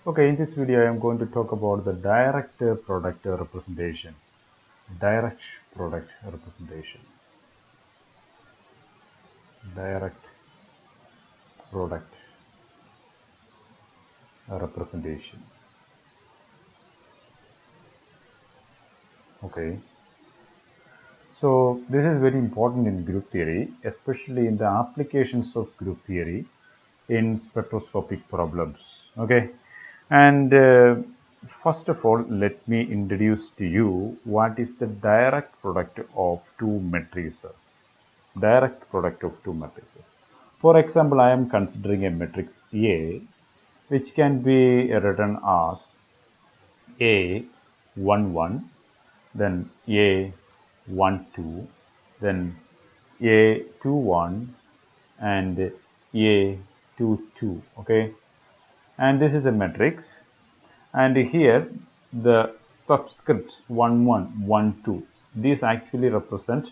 Okay, in this video I am going to talk about the direct product representation. Direct product representation. Direct product representation. Okay, so this is very important in group theory, especially in the applications of group theory in spectroscopic problems. Okay, and first of all, let me introduce to you what is the direct product of two matrices. Direct product of two matrices. For example, I am considering a matrix A, which can be written as A 1 1, then A 1 2, then A 2 1, and A 2 2. Okay, and this is a matrix, and here the subscripts 1 1 1 2, these actually represent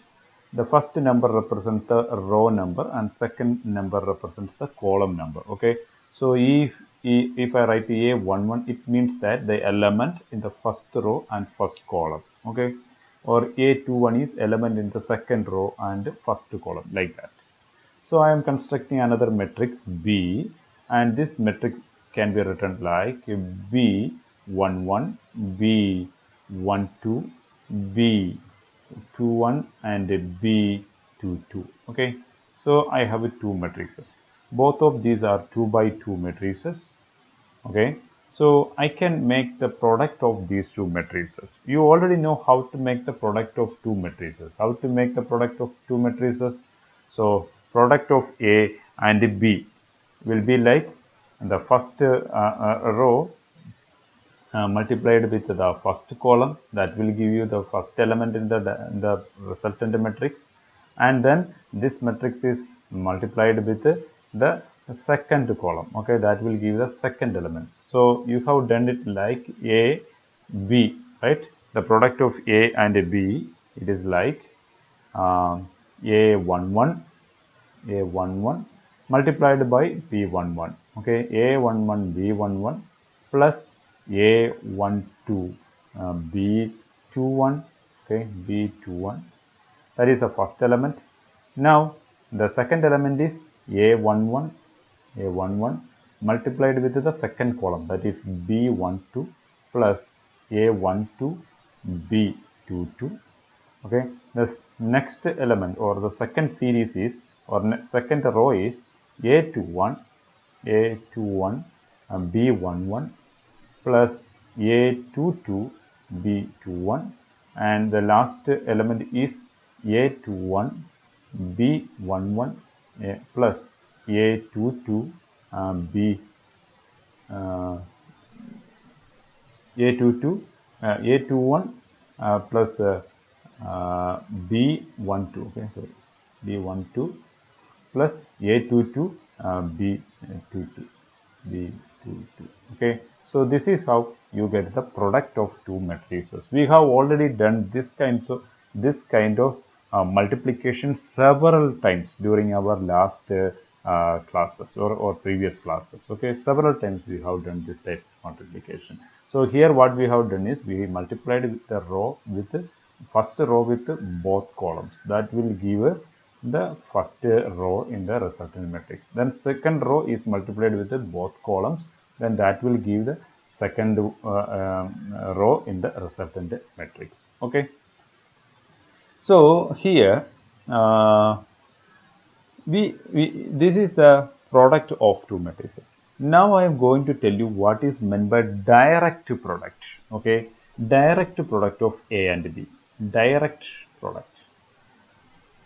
the first number represents the row number and second number represents the column number. Okay, so if I write a11, it means that the element in the first row and first column. Okay, or a21 is element in the second row and first column, like that. So I am constructing another matrix B, and this matrix can be written like B11, B12, B21, and B22. Okay, so I have two matrices. Both of these are 2 by 2 matrices. Okay, so I can make the product of these two matrices. You already know how to make the product of two matrices. How to make the product of two matrices? So product of A and B will be like the first row multiplied with the first column, that will give you the first element in the resultant matrix, and then this matrix is multiplied with the second column. Okay, that will give the second element. So you have done it like A B, right? The product of A and B, it is like A11 A11 multiplied by B11. Okay, A11 B11 plus A12 B21. Okay, B21, that is the first element. Now the second element is A11 multiplied with the second column, that is B12 plus A12 B22. Okay, the next element or the second series is, or second row is A21 B11 plus A22 B21, and the last element is A21 B11 plus A22 B A22 A21 plus B12. Okay, sorry, B12 plus A22 B22 B22. Okay, so this is how you get the product of two matrices. We have already done this kind of multiplication several times during our last classes or previous classes. Okay, several times we have done this type of multiplication. So here what we have done is we multiplied with the row with first row with both columns, that will give the first row in the resultant matrix. Then second row is multiplied with both columns, then that will give the second row in the resultant matrix. Okay, so here uh, this is the product of two matrices. Now I am going to tell you what is meant by direct product. Okay, direct product of A and B. Direct product.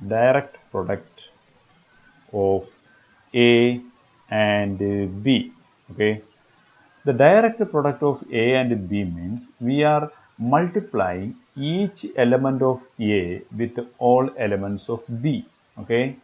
Direct product of A and B. Okay, the direct product of A and B means we are multiplying each element of A with all elements of B. Okay,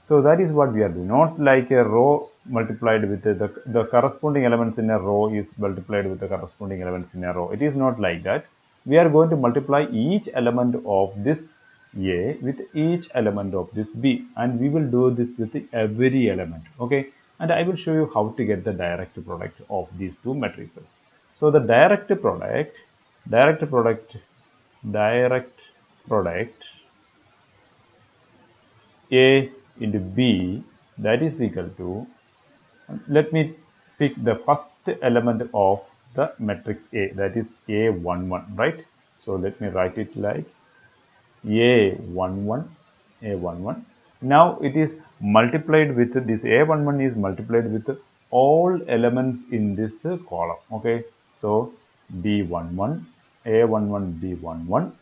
so that is what we are doing. Not like a row multiplied with the corresponding elements in a row is multiplied with the corresponding elements in a row. It is not like that. We are going to multiply each element of this A with each element of this B, and we will do this with every element. Okay, and I will show you how to get the direct product of these two matrices. So the direct product A into B, that is equal to, let me pick the first element of the matrix A, that is A11, right? So let me write it like A11, A11. Now it is multiplied with this A11 is multiplied with all elements in this column. Okay, so B11, A11, B11.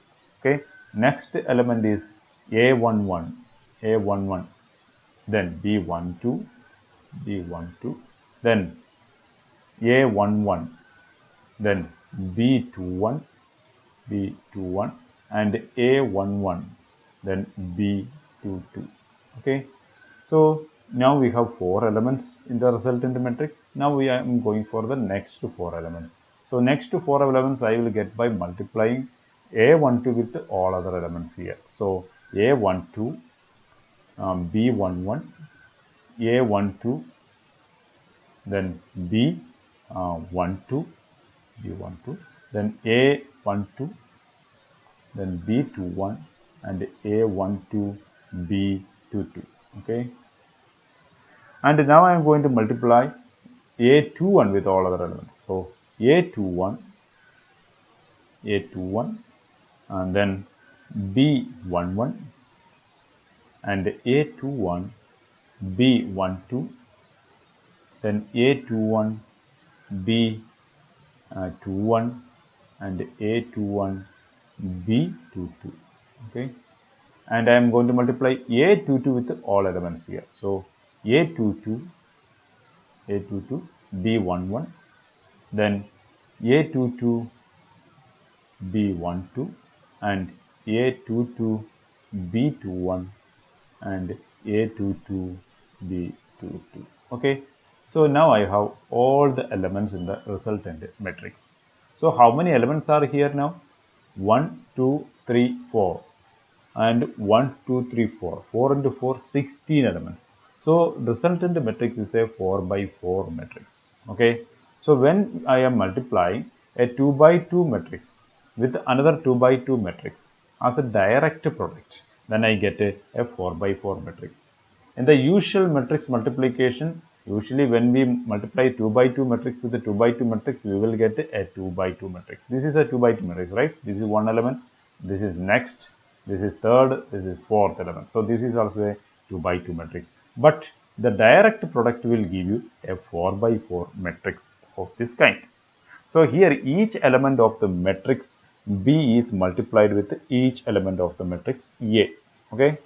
Okay, next element is A11, A11, then B12, B12, then A11, then B21, B21, and A11, then B22. Okay, so now we have four elements in the resultant matrix. Now we are going for the next four elements. So next four elements I will get by multiplying A12 with all other elements here. So A12, B11, A12, then B12, B12, then A12, then B21, and A12, B22. Okay, and now I am going to multiply A21 with all other elements. So A21, A21, and then B11, and A21, B12, then A21, B21, and A21, B22. Okay, and I am going to multiply A22 with all elements here. So A22, B11, then A22, B12, and A22, B21, and A22, B22. Okay, so now I have all the elements in the resultant matrix. So how many elements are here now? 1, 2, 3, 4, and 1, 2, 3, 4. 4 into 4, 16 elements. So resultant matrix is a 4 by 4 matrix. Okay, so when I am multiplying a 2 by 2 matrix with another 2 by 2 matrix as a direct product, then I get a 4 by 4 matrix. In the usual matrix multiplication, usually when we multiply 2 by 2 matrix with a 2 by 2 matrix, we will get a 2 by 2 matrix. This is a 2 by 2 matrix, right? This is one element, this is next, this is third, this is fourth element. So this is also a 2 by 2 matrix. But the direct product will give you a 4 by 4 matrix of this kind. So here each element of the matrix B is multiplied with each element of the matrix A. Okay.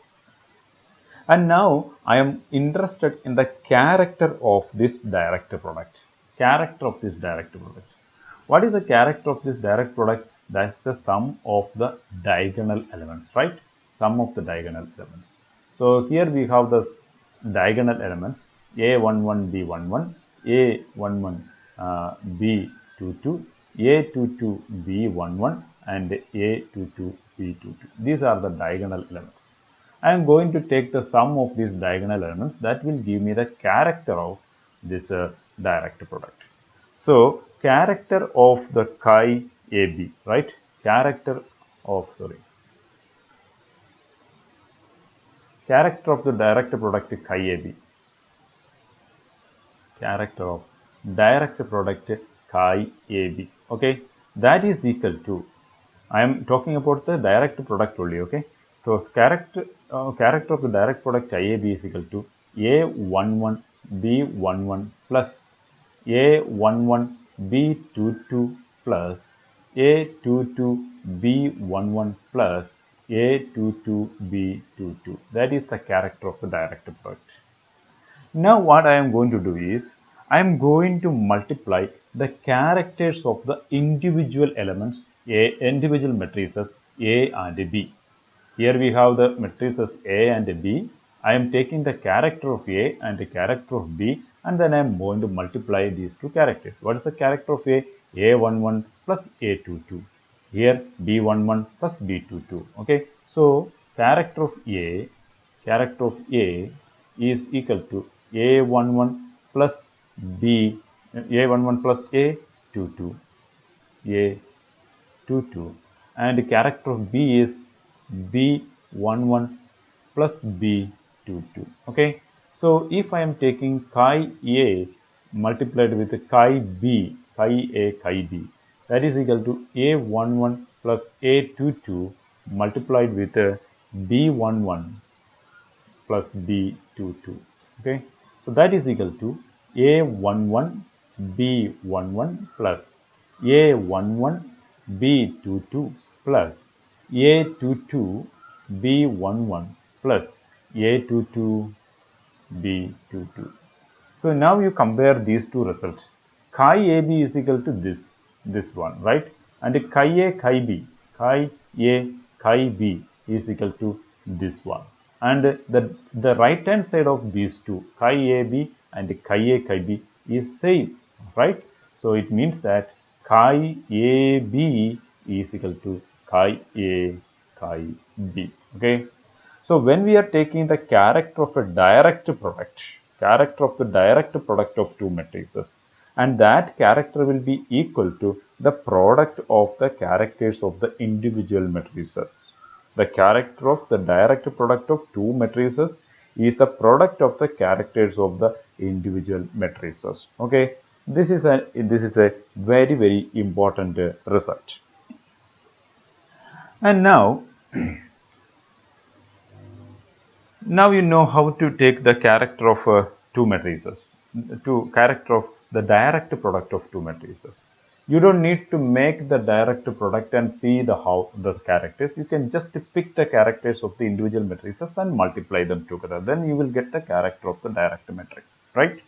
And now I am interested in the character of this direct product. Character of this direct product. What is the character of this direct product? That's the sum of the diagonal elements, right? Sum of the diagonal elements. So here we have the diagonal elements A11, B11, A11, B22, A22, B11, and A22, B22. These are the diagonal elements. I am going to take the sum of these diagonal elements that will give me the character of this direct product. So character of the chi AB, right? Character of the direct product chi AB. Character of direct product chi AB. Okay, that is equal to, I am talking about the direct product only. Okay, so character of the direct product IAB is equal to A11 B11 plus A11 B22 plus A22 B11 plus A22 B22. That is the character of the direct product. Now what I am going to do is, I am going to multiply the characters of the individual elements, individual matrices A and B. Here we have the matrices A and B. I am taking the character of A and the character of B, and then I am going to multiply these two characters. What is the character of A? A11 plus A22. Here B11 plus B22. Okay, so character of A is equal to A11 plus B, A11 plus A22, A22, and character of B is B11 plus B22. Okay, so if I am taking chi A multiplied with chi B, chi A, chi B, that is equal to A11 plus A22 multiplied with B11 plus B22. Okay, so that is equal to A11 B11 plus A11 B22 plus A22 B11 plus A22 B22. So now you compare these two results. Chi AB is equal to this one, right? And chi A, chi B, chi A, chi B is equal to this one. And the right hand side of these two, chi AB and chi A, chi B is same, right? So it means that chi AB is equal to chi A, chi B. Okay. So when we are taking the character of a direct product, of two matrices, and that character will be equal to the product of the characters of the individual matrices. The character of the direct product of two matrices is the product of the characters of the individual matrices. Okay, this is a very important result. And now you know how to take the character of two matrices, to character of the direct product of two matrices. You don't need to make the direct product and see the characters. You can just pick the characters of the individual matrices and multiply them together. Then you will get the character of the direct matrix, right?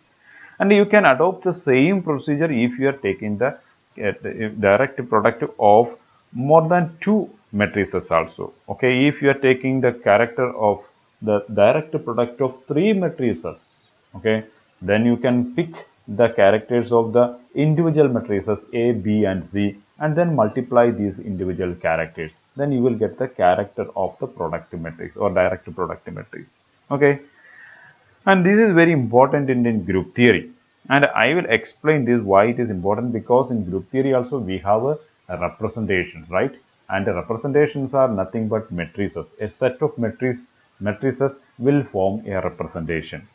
And you can adopt the same procedure if you are taking the direct product of more than two matrices also. Okay, if you are taking the character of the direct product of three matrices, okay, then you can pick the characters of the individual matrices A, B and C and then multiply these individual characters. Then you will get the character of the product matrix or direct product matrix. Okay, and this is very important in group theory, and I will explain this why it is important, because in group theory also we have a representations, right? And the representations are nothing but matrices. A set of matrices will form a representation.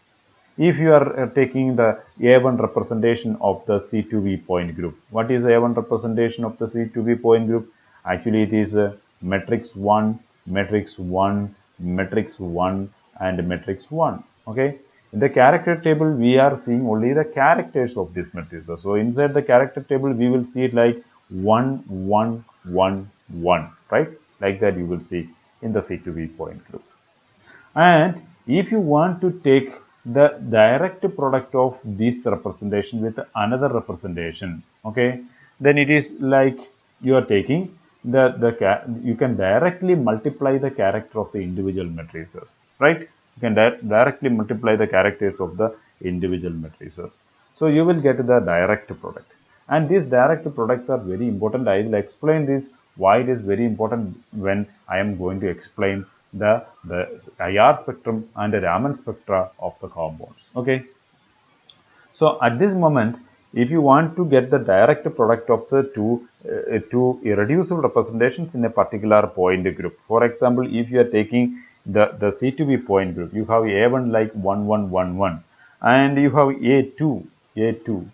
If you are taking the A1 representation of the C2V point group, what is A1 representation of the C2V point group? Actually, it is matrix 1, matrix 1, matrix 1, and matrix 1. Okay. In the character table, we are seeing only the characters of these matrices. So inside the character table, we will see it like 1, 1, 1, 1, right? Like that you will see in the C2V point group. And if you want to take the direct product of this representation with another representation, okay, then it is like you are taking you can directly multiply the character of the individual matrices, right? You can directly multiply the characters of the individual matrices. So you will get the direct product. And these direct products are very important. I will explain this why it is very important when I am going to explain the IR spectrum and the Raman spectra of the compounds. Okay. So at this moment, if you want to get the direct product of the two irreducible representations in a particular point group, for example, if you are taking the C2B point group, you have A1 like 1, 1, 1, 1, and you have A2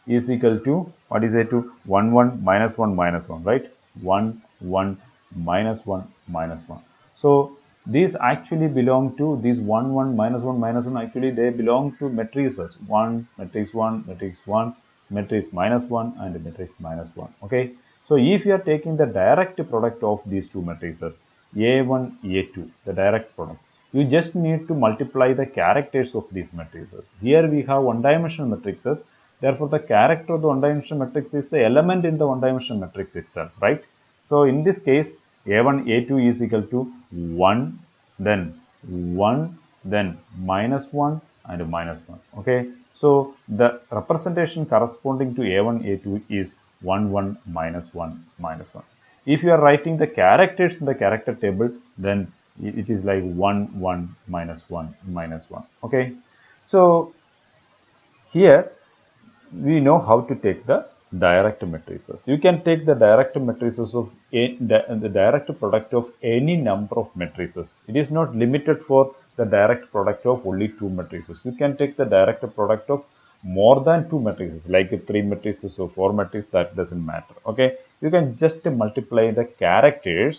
is equal to, what is A2? 1, 1, minus 1, minus 1, right? 1, 1, minus 1, minus 1. So these actually belong to these 1, 1, minus 1, minus 1. Actually, they belong to matrices 1, matrix 1, matrix 1, matrix minus 1, and matrix minus 1. Okay. So if you are taking the direct product of these two matrices, A1, A2, the direct product, you just need to multiply the characters of these matrices. Here we have one-dimensional matrices. Therefore, the character of the one-dimensional matrix is the element in the one-dimensional matrix itself, right? So in this case, A1, A2 is equal to 1, then 1, then minus 1 and minus 1. Okay. So the representation corresponding to A1, A2 is 1, 1, minus 1, minus 1. If you are writing the characters in the character table, then it is like 1, 1, minus 1, minus 1. Okay. So here we know how to take the direct matrices. You can take the direct matrices of the direct product of any number of matrices. It is not limited for the direct product of only two matrices. You can take the direct product of more than two matrices, like three matrices or four matrices, that doesn't matter. Okay, you can just multiply the characters.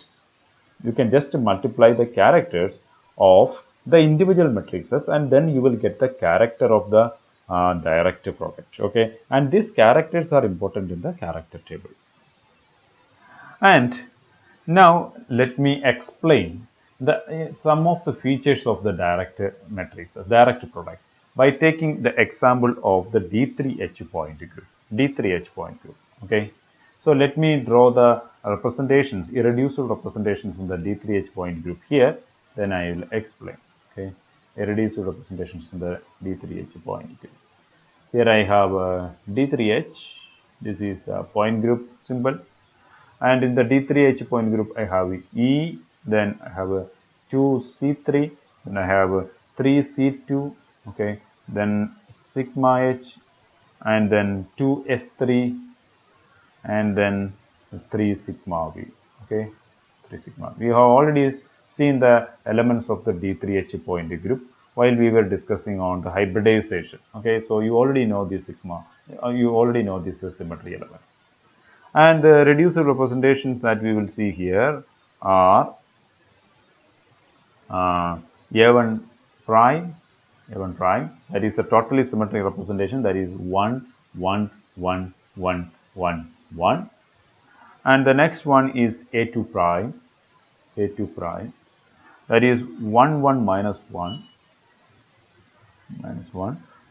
You can just multiply the characters of the individual matrices, and then you will get the character of the direct product. Okay, and these characters are important in the character table. And now let me explain some of the features of the direct matrices, direct products, by taking the example of the D3H point group. D3H point group. Okay, so let me draw the representations, irreducible representations in the D3H point group here. Then I will explain. Okay, irreducible representations in the D3H point group. Here I have D3H. This is the point group symbol. And in the D3H point group, I have E, then I have a 2C3, then I have a 3C2, okay, then sigma H, and then 2S3, and then 3 sigma V, okay, 3 sigma. We have already seen the elements of the D3H point group while we were discussing on the hybridization, okay. So you already know the sigma, you already know these symmetry elements. And the reducible representations that we will see here are A1 prime, that is a totally symmetric representation, that is 1, 1, 1, 1, 1, 1. And the next one is A2 prime, that is 1, 1, minus 1,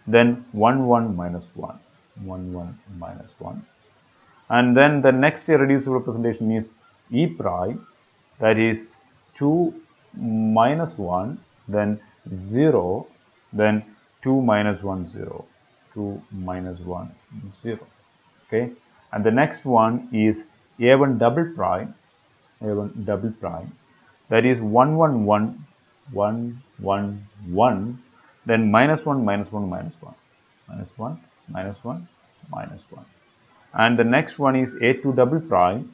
then 1, 1, minus 1, 1, 1, minus 1. And then the next irreducible representation is E prime, that is 2 minus 1, then 0, then 2 minus 1, 0, 2 minus 1, 0. Okay, and the next one is A1 double prime, that is 1, 1, 1, 1, 1, 1, then minus 1, minus 1, minus 1, minus 1, minus 1, minus 1. And the next one is A2 double prime,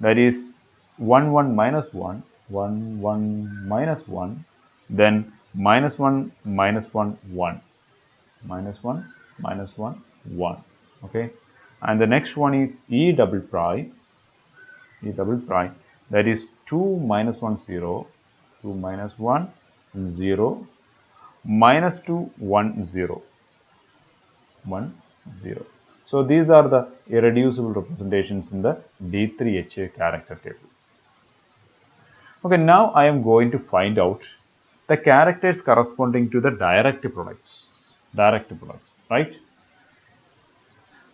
that is 1, 1, minus 1, 1, 1, minus 1, then minus 1, minus 1, 1, minus 1, minus 1, 1. Okay, and the next one is E double prime, that is 2 minus 1, 0, 2 minus 1, 0, minus 2, 1, 0, 1, 0. So these are the irreducible representations in the D3H character table. Okay, now I am going to find out the characters corresponding to the direct products, right?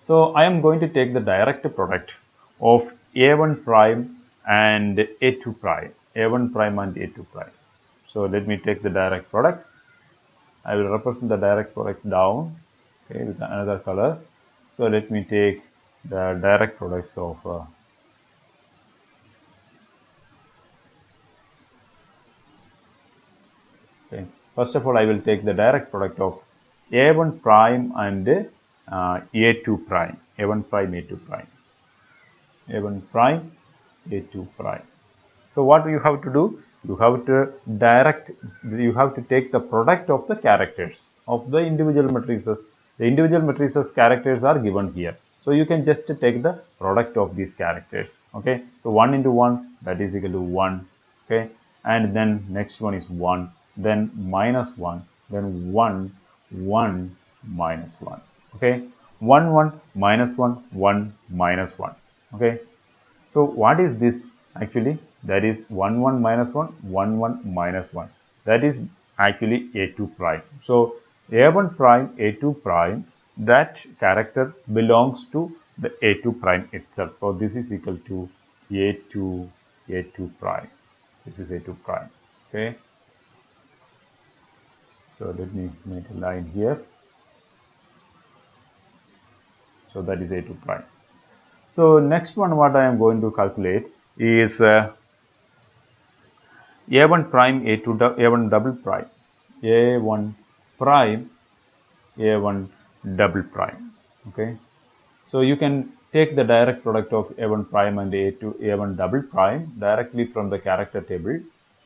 So I am going to take the direct product of A1 prime and A2 prime, A1 prime and A2 prime. So let me take the direct products. I will represent the direct products down, okay, with another color. So let me take the direct products of okay. First of all, I will take the direct product of A1 prime and A2 prime, A1 prime, A2 prime, A1 prime, A2 prime. So what you have to do? You have to take the product of the characters of the individual matrices. The individual matrices characters are given here. So you can just take the product of these characters. Okay. So 1 into 1, that is equal to 1. Okay. And then next one is 1. Then minus 1. Then 1, 1, minus 1. Okay. 1, 1, minus 1, 1, minus 1. Okay. So what is this actually? That is 1, 1, minus 1, 1, 1, minus 1. That is actually A2 prime. So A1 prime, A2 prime, that character belongs to the A2 prime itself. So this is equal to A2 prime. This is A2 prime. Okay. So let me make a line here. So that is A2 prime. So next one, what I am going to calculate is A1 prime, A1 double prime, A1 prime A1 double prime. Okay, so you can take the direct product of A1 prime and A1 double prime directly from the character table.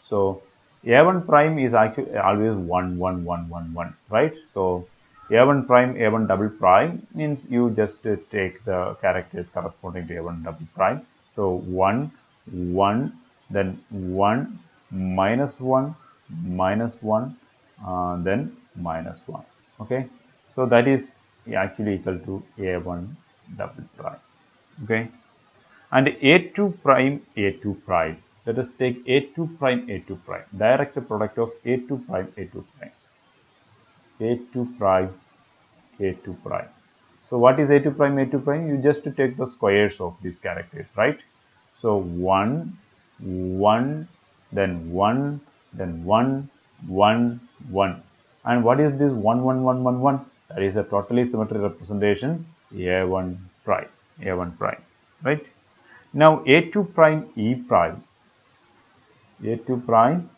So A1 prime is actually always 1 1 1 1 1, right? So A1 prime A1 double prime means you just take the characters corresponding to A1 double prime. So 1 1, then 1 minus 1 minus 1, then minus 1. Okay, so that is actually equal to A1 double prime. Okay, and A2 prime A2 prime, let us take A2 prime A2 prime, direct product of A2 prime A2 prime, A2 prime A2 prime. So what is A2 prime A2 prime? You just take the squares of these characters, right? So 1 1, then 1, then 1 1 1, and what is this 1 1 1 1 1? That is a totally symmetric representation A1 prime, A1 prime, right? Now A2 prime E prime, A2 prime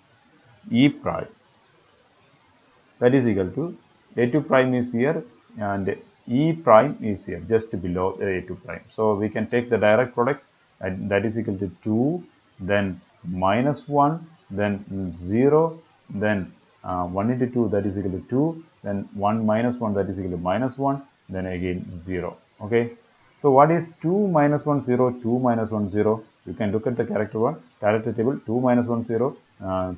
E prime, that is equal to A2 prime is here and E prime is here just below A2 prime. So we can take the direct products, and that is equal to 2, then minus 1, then 0, then 1 into 2, that is equal to 2, then 1 minus 1, that is equal to minus 1, then again 0. Okay, so what is 2 minus 1 0, 2 minus 1 0? You can look at the character table. 2 minus 1 0,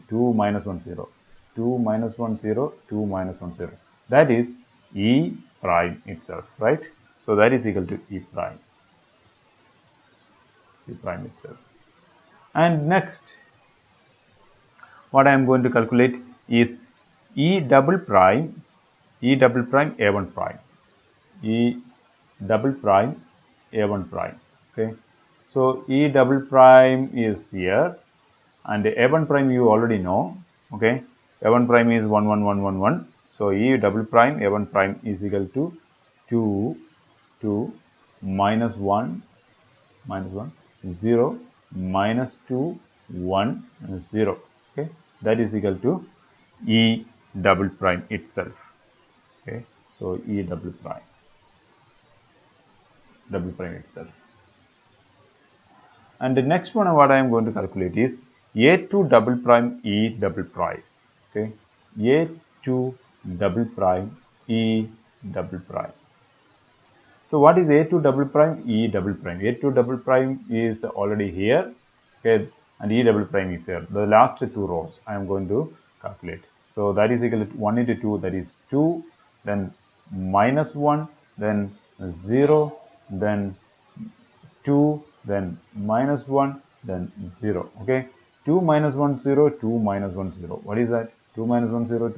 2 minus 1 0, 2 minus 1 0, 2 minus 1 0. That is E prime itself, right? So that is equal to E prime itself. And next, what I am going to calculate is E double prime A1 prime, E double prime A1 prime. Okay, so E double prime is here, and A1 prime you already know. Okay, A1 prime is 1 1 1 1 1. So E double prime A1 prime is equal to 2 2 minus 1 0 minus 2 1 0. Okay, that is equal to E double prime itself. Okay, so E double prime itself. And the next one what I am going to calculate is A2 double prime E double prime. Okay, A2 double prime E double prime. So what is A2 double prime E double prime? A2 double prime is already here, okay, and E double prime is here. The last two rows I am going to calculate. So that is equal to 1 into 2, that is 2, then minus 1, then 0, then 2, then minus 1, then 0. Okay, 2 minus 1 0, 2 minus 1 0. What is that? 2 minus 1 0,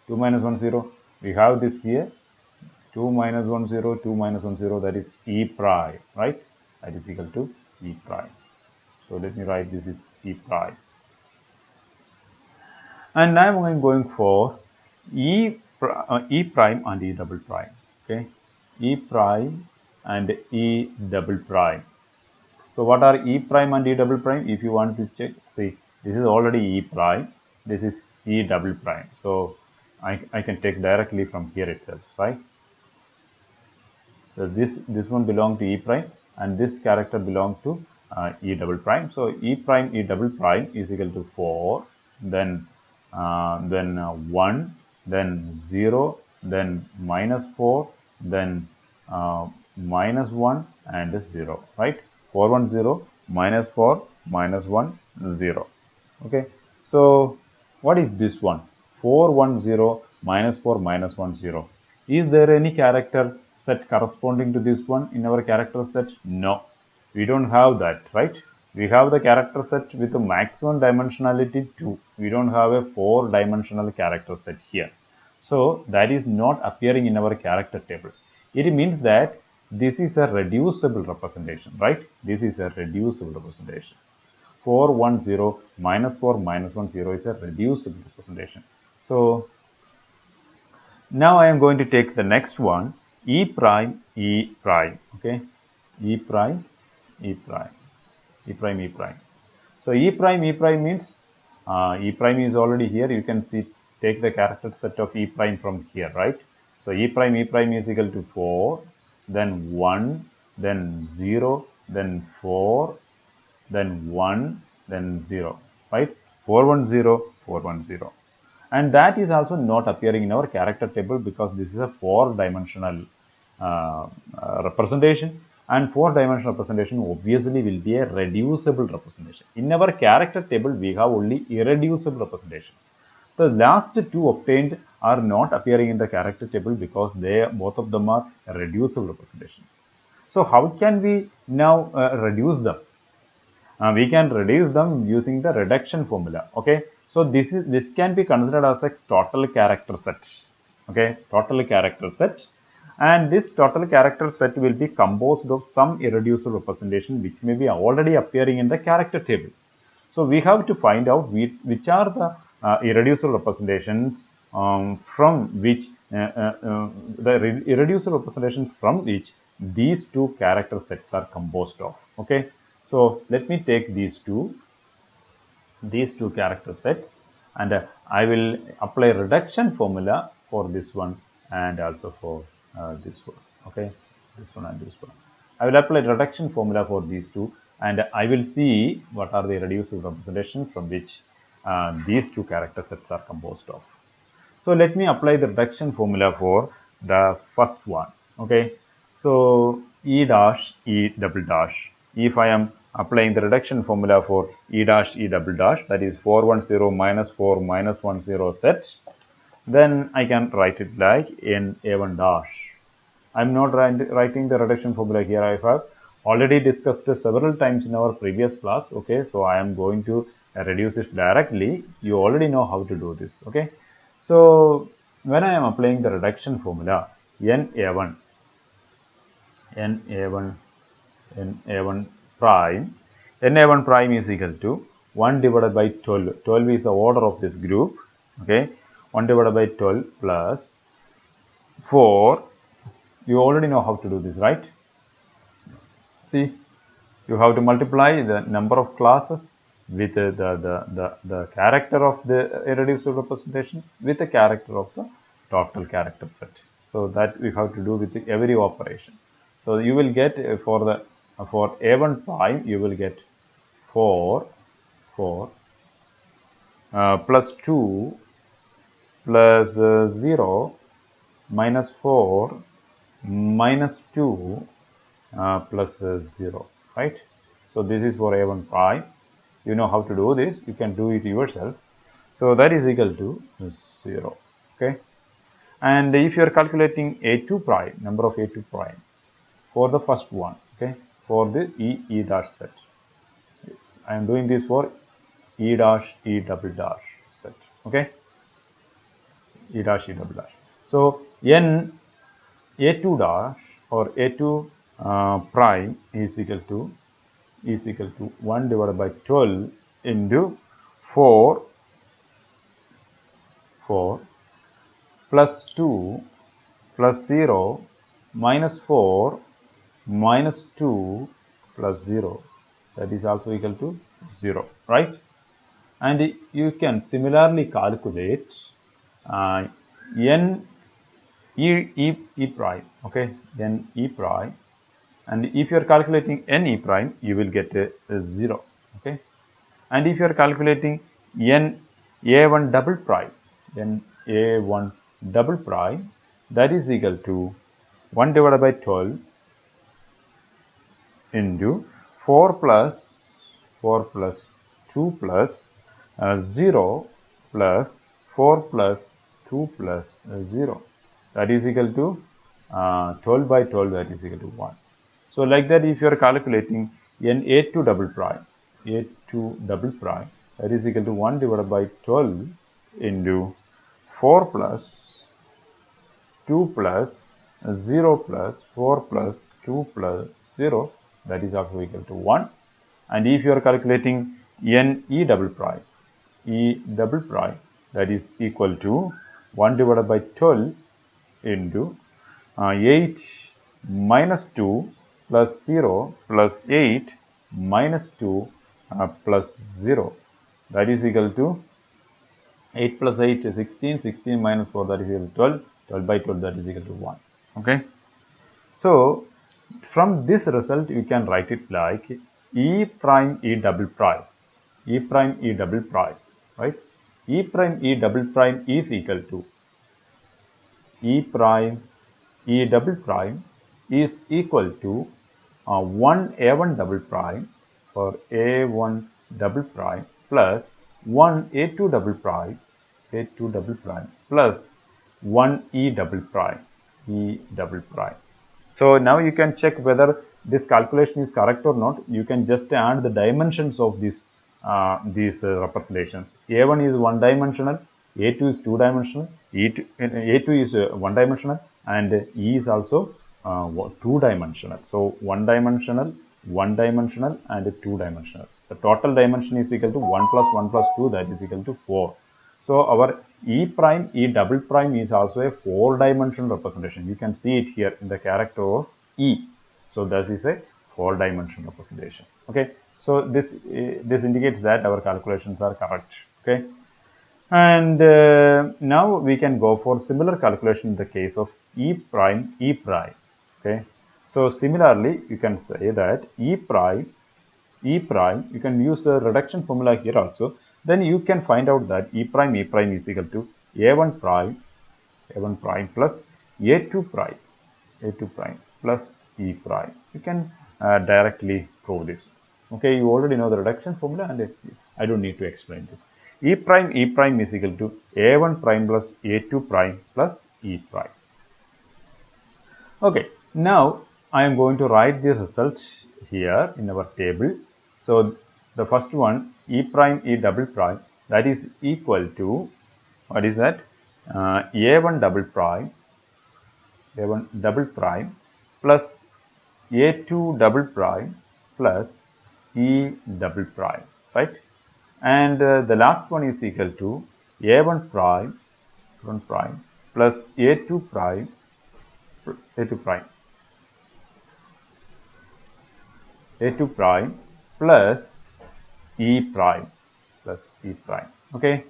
2 minus 1 0. We have this here. 2 minus 1 0, 2 minus 1 0, that is E prime, right? That is equal to E prime. So let me write this is E prime. And now I am going for E prime and E double prime. Okay, E prime and E double prime. So what are E prime and E double prime? If you want to check, see, this is already E prime, this is E double prime. So I can take directly from here itself, right? So this one belongs to E prime, and this character belongs to E double prime. So E prime E double prime is equal to 4, then 1, then 0, then minus 4, then minus 1 and 0, right? 4 1 0, minus 4, minus 1 0. Okay, so what is this one? 4 1 0, minus 4 minus 1 0. Is there any character set corresponding to this one in our character set? No, we don't have that, right? We have the character set with a maximum dimensionality 2. We don't have a 4-dimensional character set here. So that is not appearing in our character table. It means that this is a reducible representation, right? This is a reducible representation. 4 1 0 minus 4 minus 1 0 is a reducible representation. So now I am going to take the next one, E prime E prime. Okay, E prime E prime, E prime E prime. So E prime means E prime is already here. You can see, take the character set of E prime from here, right? So E prime is equal to 4, then 1, then 0, then 4, then 1, then 0, right? 410, 410. And that is also not appearing in our character table because this is a 4-dimensional representation, and 4-dimensional representation obviously will be a reducible representation. In our character table, we have only irreducible representations. The last two obtained are not appearing in the character table because both of them are reducible representations. So how can we now reduce them? We can reduce them using the reduction formula. Okay, so this can be considered as a total character set. Okay, total character set, and this total character set will be composed of some irreducible representation which may be already appearing in the character table. So we have to find out which are the irreducible representations from which irreducible representations from which these two character sets are composed of. Okay, so let me take these two character sets, and I will apply reduction formula for this one and also for this one. Okay, this one and this one. I will apply reduction formula for these two, and I will see what are the irreducible representations from which these two character sets are composed of. So let me apply the reduction formula for the first one. Okay, so E dash E double dash. If I am applying the reduction formula for E dash E double dash, that is 410 minus 4 minus 10 set, then I can write it like N A1 dash. I'm not writing the reduction formula here. I have already discussed it several times in our previous class. Okay, so I am going to reduce it directly. You already know how to do this. Okay, so when I am applying the reduction formula, Na1 prime is equal to 1 divided by 12. 12 is the order of this group. Okay, 1 divided by 12 plus 4. You already know how to do this, right? See, you have to multiply the number of classes with the character of the irreducible representation with the character of the total character set. So that we have to do with every operation. So you will get for A1 prime, you will get 4 plus 2 plus 0 minus 4 minus 2 plus 0, right? So this is for A1 prime. You know how to do this. You can do it yourself. So that is equal to 0. Okay. And if you are calculating A2 prime, number of A2 prime for the first one, okay, for the E dash set, I am doing this for E dash E double dash set. Okay, E dash E double dash. So N A2 dash or A2 prime is equal to 1 divided by 12 into 4 plus 2 plus 0 minus 4 minus 2 plus 0, that is also equal to 0, right? And you can similarly calculate N E prime, okay, N E prime, and if you are calculating N E prime, you will get a 0, okay. And if you are calculating N A1 double prime, then A1 double prime, that is equal to 1 divided by 12 into 4 plus 2 plus 0 plus 4 plus 2 plus 0, that is equal to 12 by 12, that is equal to 1. So like that, if you are calculating N A2 double prime, that is equal to 1 divided by 12 into 4 plus 2 plus 0 plus 4 plus 2 plus 0, that is also equal to 1. And if you are calculating N E double prime, that is equal to 1 divided by 12 into 8 minus 2 plus 0 plus 8 minus 2 plus 0, that is equal to 8 plus 8 is 16, 16 minus 4 that is equal to 12, 12 by 12 that is equal to 1. Okay. So from this result you can write it like E prime E double prime, E prime E double prime, right? E prime E double prime is equal to E prime E double prime is equal to 1 A1 double prime for A1 double prime plus 1 A2 double prime, A2 double prime plus 1 E double prime, E double prime. So now you can check whether this calculation is correct or not. You can just add the dimensions of these representations. A1 is one dimensional, A2 is two dimensional, A2 is one dimensional, and E is also two dimensional. So one dimensional, and two dimensional. The total dimension is equal to 1 plus 1 plus 2, that is equal to 4. So our E prime, E double prime is also a four-dimensional representation. You can see it here in the character of E. So that is a four-dimensional representation. Okay. So this indicates that our calculations are correct. Okay. And now we can go for similar calculation in the case of E prime, E prime. Okay. So similarly, you can say that E prime, you can use the reduction formula here also. Then you can find out that E prime is equal to A1 prime plus A2 prime plus E prime. You can directly prove this. Okay, you already know the reduction formula, and I don't need to explain this. E prime is equal to A1 prime plus A2 prime plus E prime. Okay, now I am going to write the results here in our table. So the first one, E prime E double prime, that is equal to, what is that? A1 double prime plus A2 double prime plus E double prime, right? And the last one is equal to A1 prime plus A2 prime plus E prime Okay.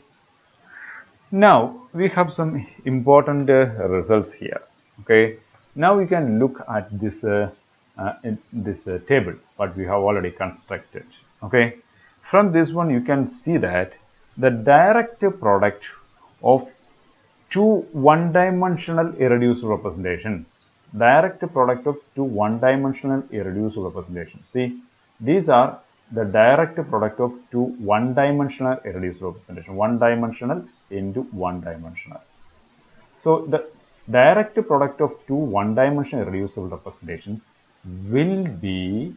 Now we have some important results here. Okay. Now we can look at this table what we have already constructed. Okay. From this one you can see that the direct product of two one-dimensional irreducible representations. Direct product of two one-dimensional irreducible representations. See, these are the direct product of two one-dimensional irreducible representation. One-dimensional into one-dimensional. So the direct product of two one-dimensional irreducible representations will be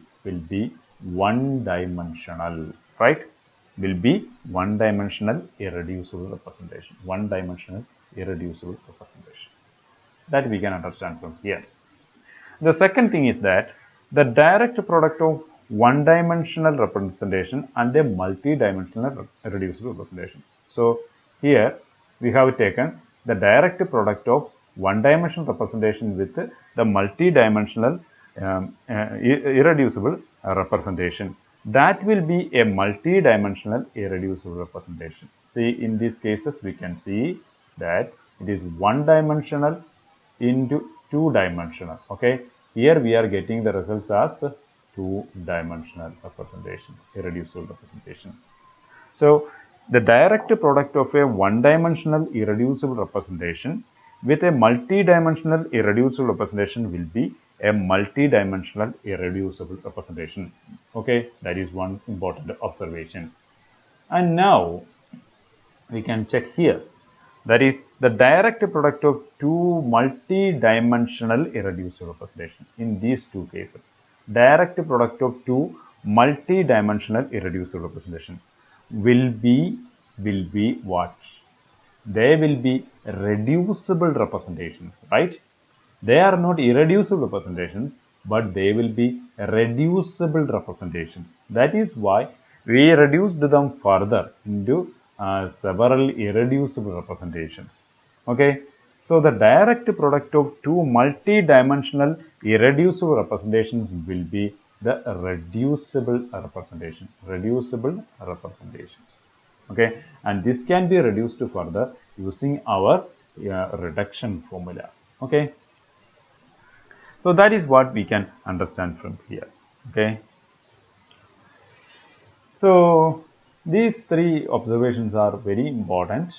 one-dimensional, right? Will be one-dimensional irreducible representation. One-dimensional irreducible representation. That we can understand from here. The second thing is that the direct product of one-dimensional representation and a multi-dimensional irreducible representation. So here we have taken the direct product of one-dimensional representation with the multi-dimensional irreducible representation. That will be a multi-dimensional irreducible representation. See, in these cases we can see that it is one-dimensional into two-dimensional. Okay, here we are getting the results as two-dimensional representations, irreducible representations. So the direct product of a one-dimensional irreducible representation with a multi-dimensional irreducible representation will be a multi-dimensional irreducible representation. Okay, that is one important observation. And now we can check here, that is the direct product of two multi-dimensional irreducible representation. In these two cases, direct product of two multi-dimensional irreducible representation will be what? They will be reducible representations, right? They are not irreducible representations, but they will be reducible representations. That is why we reduced them further into several irreducible representations. Okay, so the direct product of two multi-dimensional irreducible representations will be the reducible representation. Reducible representations. Okay, and this can be reduced further using our reduction formula. Okay, so that is what we can understand from here. Okay, so these three observations are very important,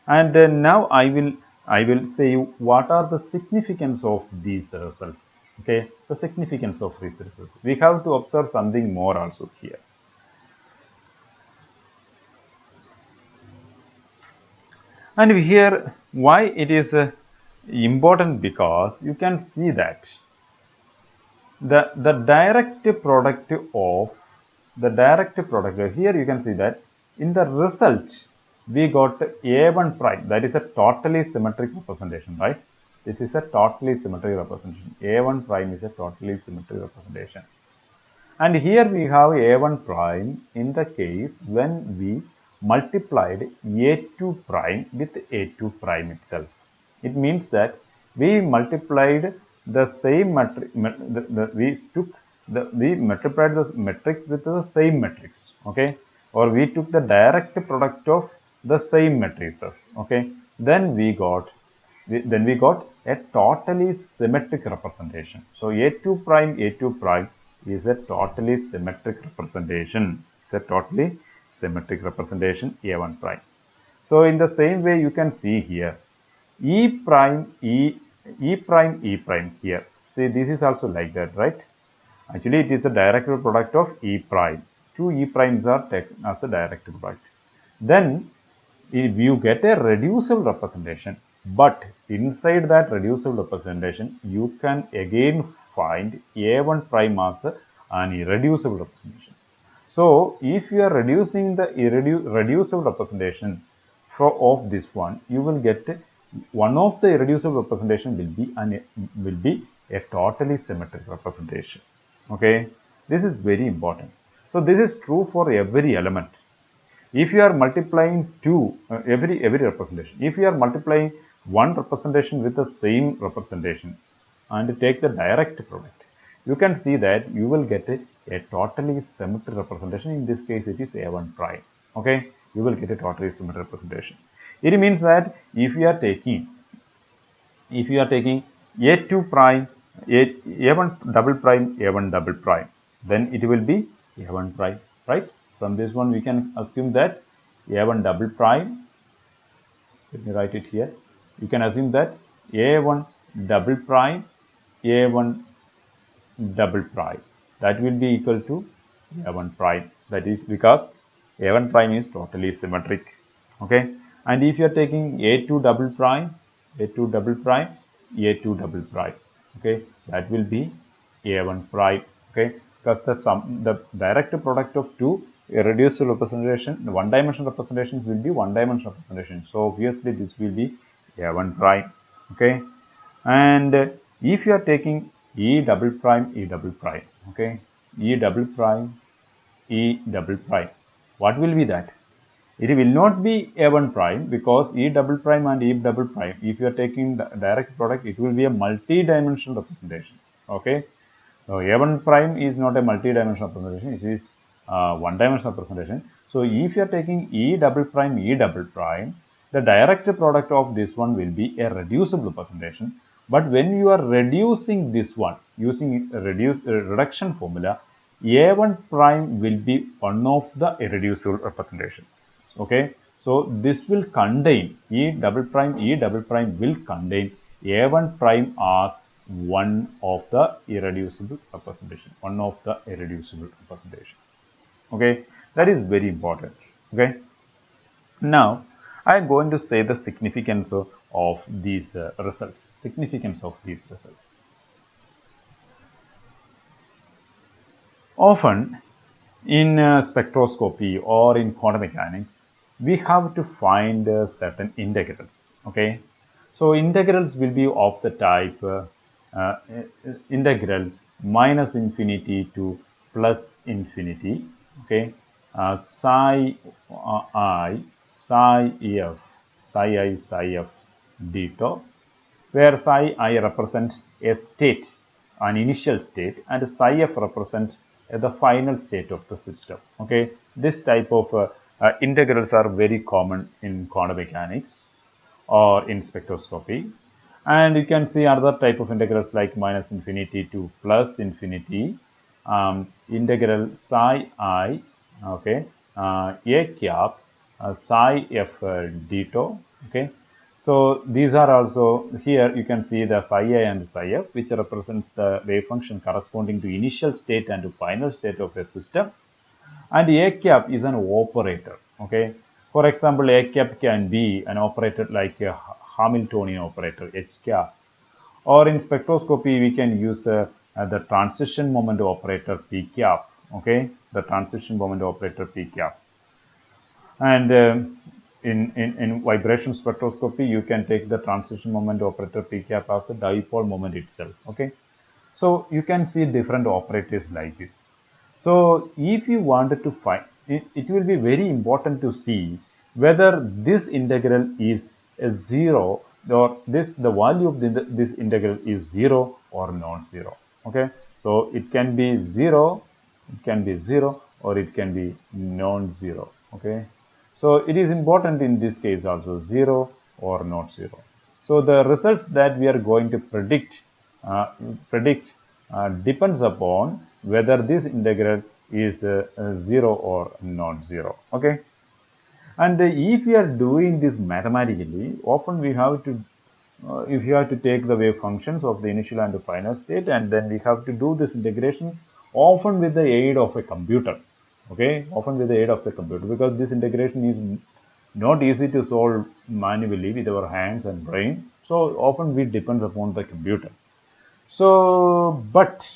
and now I will say what are the significance of these results. Okay, the significance of these results. We have to observe something more also here. And here why it is important, because you can see that the direct product of here you can see that in the result we got a1 prime, that is a totally symmetric representation, right? This is a totally symmetric representation. A1 prime is a totally symmetric representation, and here we have a1 prime in the case when we multiplied a2 prime with a2 prime itself. It means that we multiplied the same matrix, we multiplied the matrix with the same matrix, okay, or we took the direct product of the same matrices, okay, then we got a totally symmetric representation. So a2 prime is a totally symmetric representation. It's a totally symmetric representation a1 prime. So in the same way you can see here e prime e prime here. See, this is also like that, right? Actually it is the direct product of e prime. Two e primes are taken as the direct product. Then if you get a reducible representation, but inside that reducible representation you can again find a1 prime as an irreducible representation. So if you are reducing the reducible representation of this one, you will get one of the irreducible representation will be a totally symmetric representation. Okay, this is very important. So this is true for every element. If you are multiplying every representation, if you are multiplying one representation with the same representation and take the direct product, you can see that you will get a totally symmetric representation. In this case it is a1 prime. Okay, you will get a totally symmetric representation. It means that if you are taking a2 prime, a1 double prime, a1 double prime, then it will be a1 prime, right? From this one we can assume that a1 double prime, let me write it here, you can assume that a1 double prime, a1 double prime, that will be equal to a1 prime. That is because a1 prime is totally symmetric. Okay, and if you are taking a2 double prime, a2 double prime, a2 double prime, okay, that will be a1 prime. Okay, because the direct product of two irreducible representation, the one dimensional representations will be one dimensional representation. So obviously this will be a1 prime. Okay, and if you are taking e double prime, okay, e double prime, e double prime, what will be that? It will not be a1 prime, because e double prime and e double prime, if you are taking the direct product, it will be a multi-dimensional representation. Okay, so a1 prime is not a multi-dimensional representation, it is one-dimensional representation. So if you are taking e double prime, the direct product of this one will be a reducible representation. But when you are reducing this one using a reduction formula, a1 prime will be one of the irreducible representation. Okay, so this will contain e double prime will contain a1 prime as one of the irreducible representation, okay, that is very important. Okay, now I am going to say the significance of these results. Often in spectroscopy or in quantum mechanics, we have to find certain integrals. Okay, so integrals will be of the type integral minus infinity to plus infinity. Okay, psi I, psi f, psi f deta, where psi I represents a state, an initial state, and psi f represents the final state of the system. Okay, this type of integrals are very common in quantum mechanics or in spectroscopy. And you can see another type of integrals like minus infinity to plus infinity, integral psi I, okay, a cap, psi f dito, okay. So these are also, here you can see the psi I and psi f, which represents the wave function corresponding to initial state and final state of a system. And a cap is an operator, okay. For example, a cap can be an operator like a Hamiltonian operator, h cap, or in spectroscopy we can use the transition moment operator p cap, okay, the transition moment operator p cap. And in vibration spectroscopy you can take the transition moment operator p cap as a dipole moment itself, okay. So you can see different operators like this. So if you wanted to find it, it will be very important to see whether this integral is a zero, or the value of this integral is zero or non-zero, okay. So it can be zero, or it can be non-zero, okay. So it is important in this case also, zero or not zero. So the results that we are going to uh, predict depends upon whether this integral is 0 or not 0, okay. And if we are doing this mathematically, often we have to if you have to take the wave functions of the initial and the final state, and then we have to do this integration often with the aid of a computer, okay, often with the aid of the computer, because this integration is not easy to solve manually with our hands and brain. So often we depend upon the computer. So, but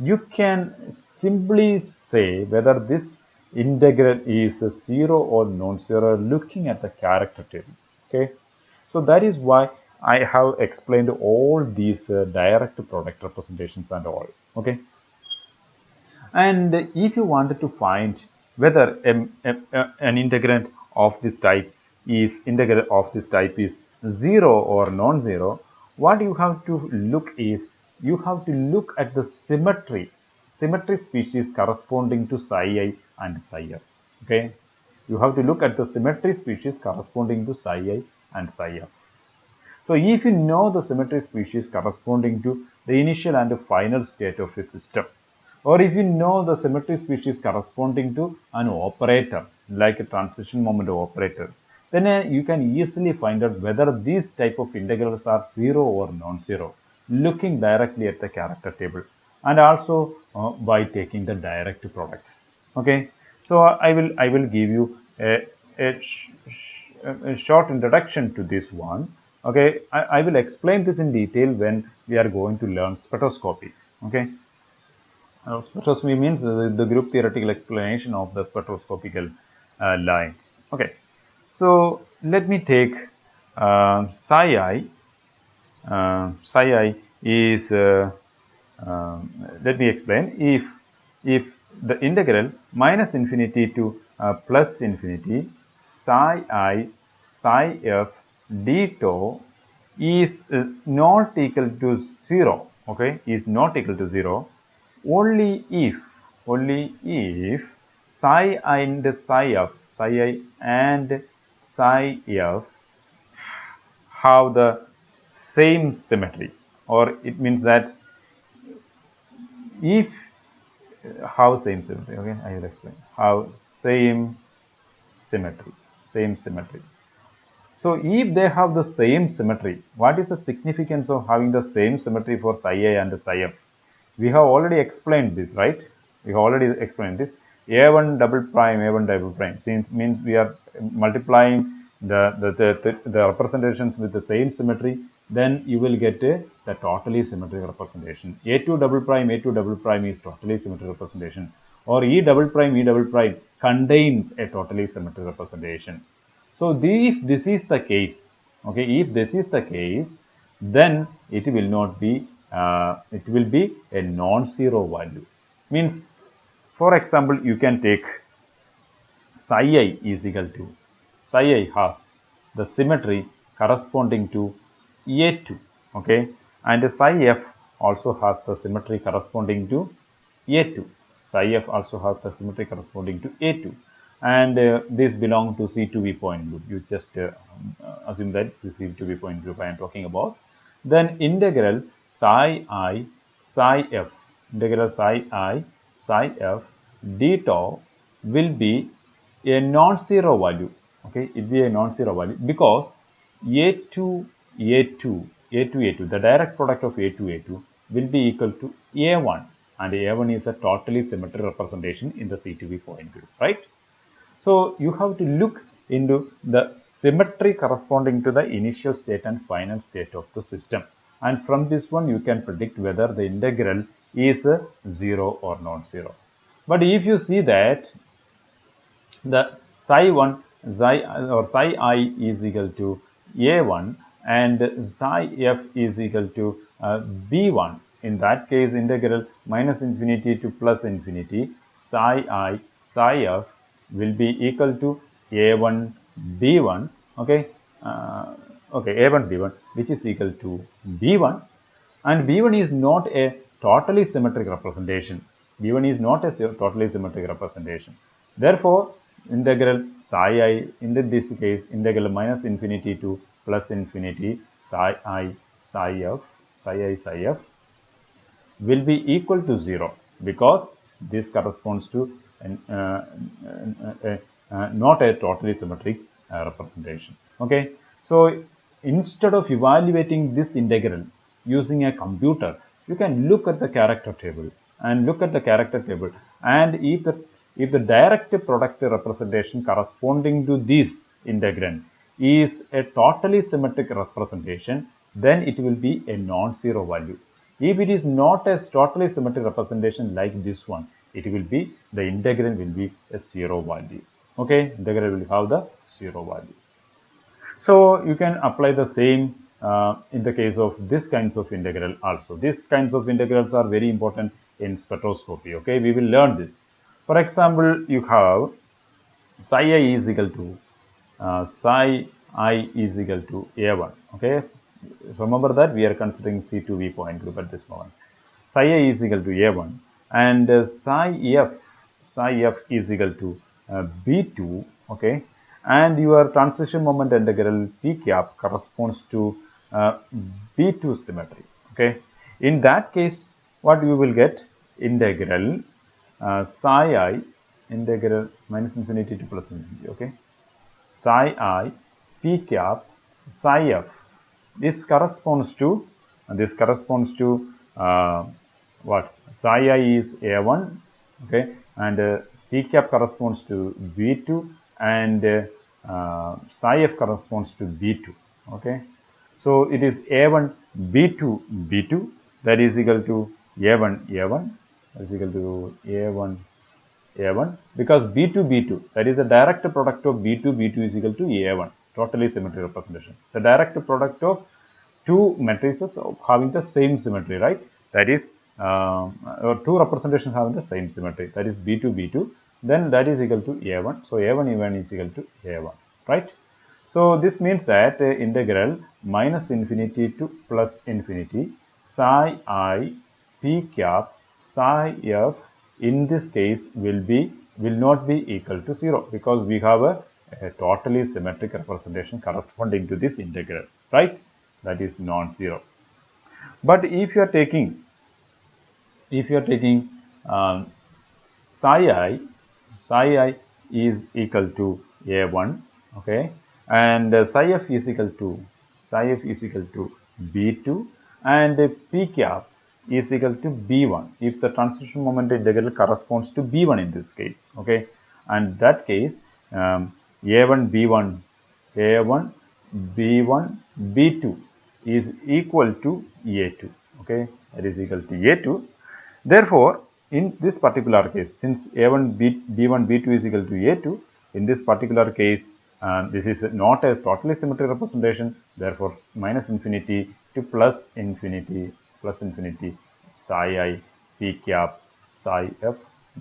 you can simply say whether this integral is a zero or non-zero looking at the character table, okay. So that is why I have explained all these direct product representations and all, okay. And if you wanted to find whether an integrand of this type is 0 or non-zero, what you have to look is, you have to look at the symmetry species corresponding to psi I and psi f, okay. You have to look at the symmetry species corresponding to psi I and psi f. So if you know the symmetry species corresponding to the initial and the final state of a system, or if you know the symmetry species corresponding to an operator like a transition moment operator, then you can easily find out whether these type of integrals are 0 or non-zero looking directly at the character table, and also by taking the direct products, okay. So I will give you a short introduction to this one, okay. I will explain this in detail when we are going to learn spectroscopy, okay. Spectroscopy means the group theoretical explanation of the spectroscopical lines, okay. So let me take psi I. Psi I is let me explain. If the integral minus infinity to plus infinity psi I psi f d tau is not equal to 0, okay, is not equal to 0, only if psi I and psi I and psi f have the same symmetry, or it means that if how same symmetry, okay, I will explain how same symmetry. So if they have the same symmetry, what is the significance of having the same symmetry for psi I and psi f? We have already explained this, right? We have already explained this. A1 double prime, A1 double prime means we are multiplying the representations with the same symmetry, then you will get the totally symmetric representation. A2 double prime is totally symmetric representation, or E double prime contains a totally symmetric representation. So if this is the case, okay, if this is the case, then it will not be, it will be a non-zero value. Means, for example, you can take psi I is equal to, psi I has the symmetry corresponding to A2, okay, and psi f also has the symmetry corresponding to A2. Psi f also has the symmetry corresponding to A2. and this belong to C2V point group. You just assume that this C2V point group I am talking about. Then integral psi I psi f, integral psi I psi f d tau will be a non-zero value. Okay, it will be a non-zero value because A2 A2 A2 A2, the direct product of A2 A2 will be equal to A1, and A1 is a totally symmetric representation in the C2V point group, right? So you have to look into the symmetry corresponding to the initial state and final state of the system, and from this one you can predict whether the integral is 0 or non-zero. But if you see that the psi1 psi or psi I is equal to a1 and psi f is equal to b1, in that case integral minus infinity to plus infinity psi I psi f will be equal to a1 b1. Okay, okay, a1 b1, which is equal to b1, and b1 is not a totally symmetric representation. B1 is not a totally symmetric representation. Therefore, integral psi I, in this case, integral minus infinity to plus infinity psi I psi f, psi I psi f will be equal to 0 because this corresponds to not a totally symmetric representation. Okay, so instead of evaluating this integral using a computer, you can look at the character table and if the direct product representation corresponding to this integrand is a totally symmetric representation, then it will be a non-zero value. If it is not a totally symmetric representation like this one, it will be, the integrand will be a zero value. Okay, integral will have the zero value. So you can apply the same in the case of this kinds of integral also. These kinds of integrals are very important in spectroscopy. Okay, we will learn this. For example, you have psi I is equal to psi I is equal to a1. Okay, remember that we are considering C2V point group at this moment. Psi I is equal to a1 and psi f is equal to b2. Okay, and your transition moment integral p cap corresponds to b2 symmetry. Okay, in that case what you will get, integral psi I, integral minus infinity to plus infinity. Okay, psi I p cap psi f, this corresponds to what, psi I is a1. Okay, and p cap corresponds to b2 and psi f corresponds to b2. Okay, so it is a1 b2 b2, that is equal to a1 a1, that is equal to a1 because b2 b2, that is the direct product of b2 b2 is equal to a1, totally symmetric representation, the direct product of two matrices having the same symmetry, right? That is or two representations having the same symmetry, that is b2 b2, then that is equal to a1. So a1 a1 is equal to a1, right? So this means that integral minus infinity to plus infinity psi I p cap psi f in this case will not be equal to 0 because we have a totally symmetric representation corresponding to this integral, right? That is non-zero. But if you are taking psi I is equal to a1. Okay, and psi f is equal to b2 and p cap is equal to b1 if the transition moment integral corresponds to b1 in this case. Okay, and that case a1 b1 b2 is equal to a2. Okay, that is equal to a2. Therefore, in this particular case, since a1 b1 b2 is equal to a2, in this particular case this is not a totally symmetric representation. Therefore, minus infinity to plus infinity psi I p cap psi f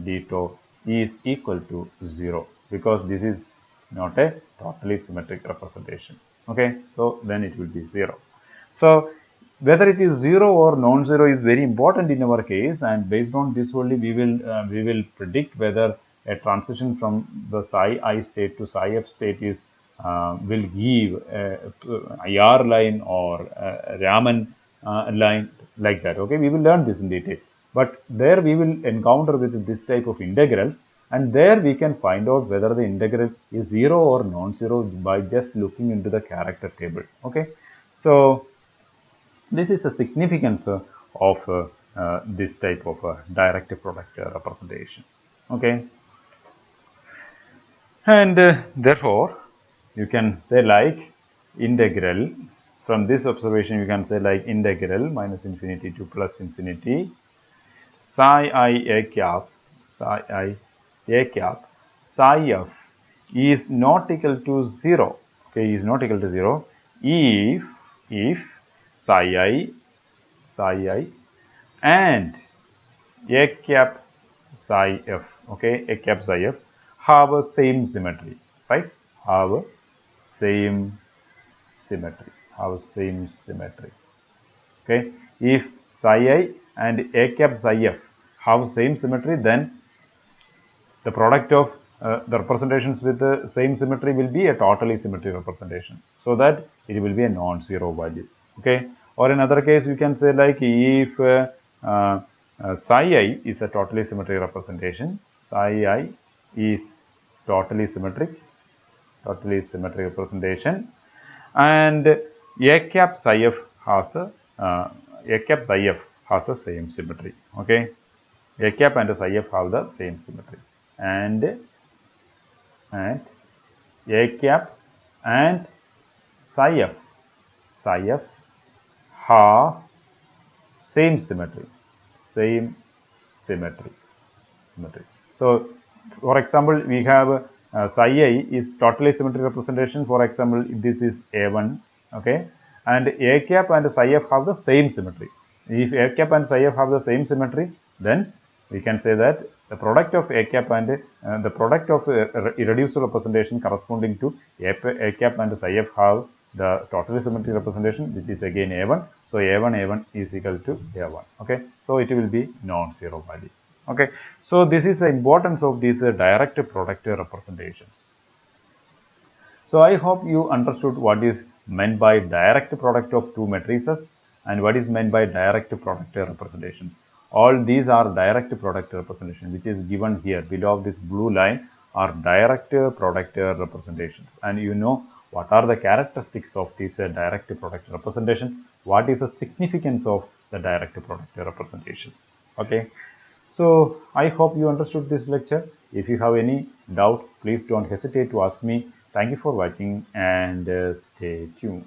d tau is equal to 0 because this is not a totally symmetric representation. Okay, so then it will be 0. So whether it is 0 or non-zero is very important in our case, and based on this only we will predict whether a transition from the psi I state to psi f state is will give a IR line or a Raman line like that. Okay, we will learn this in detail. But there we will encounter with this type of integrals, and there we can find out whether the integral is 0 or non-zero by just looking into the character table. Okay, so this is the significance of this type of direct product representation. Okay, and therefore you can say like integral, from this observation you can say like integral minus infinity to plus infinity psi I a cap psi f is not equal to 0. Okay, is not equal to 0 if psi I and a cap psi f, okay, a cap psi f have a same symmetry, right? Have same symmetry, okay. If psi I and a cap psi f have same symmetry, then the product of the representations with the same symmetry will be a totally symmetry representation, so that it will be a non-zero value. Okay, or in other case you can say like if psi I is a totally symmetric representation, psi I is totally symmetric representation, and a cap psi f has the same symmetry. Okay, a cap and psi f have the same symmetry, and a cap and psi f have same symmetry. So for example, we have psi I is totally symmetric representation. For example, this is A1, okay, and a cap and psi f have the same symmetry. If a cap and psi f have the same symmetry, then we can say that the product of a cap and the product of irreducible representation corresponding to a cap and psi f have the totally symmetric representation, which is again A1. So A1 is equal to A1. Okay, so it will be non-zero value. Okay, so this is the importance of these direct product representations. So I hope you understood what is meant by direct product of two matrices and what is meant by direct product representation. All these are direct product representation, which is given here below this blue line are direct product representations, and you know what are the characteristics of these direct product representation, what is the significance of the direct product representations. Okay, so I hope you understood this lecture. If you have any doubt, please don't hesitate to ask me. Thank you for watching and stay tuned.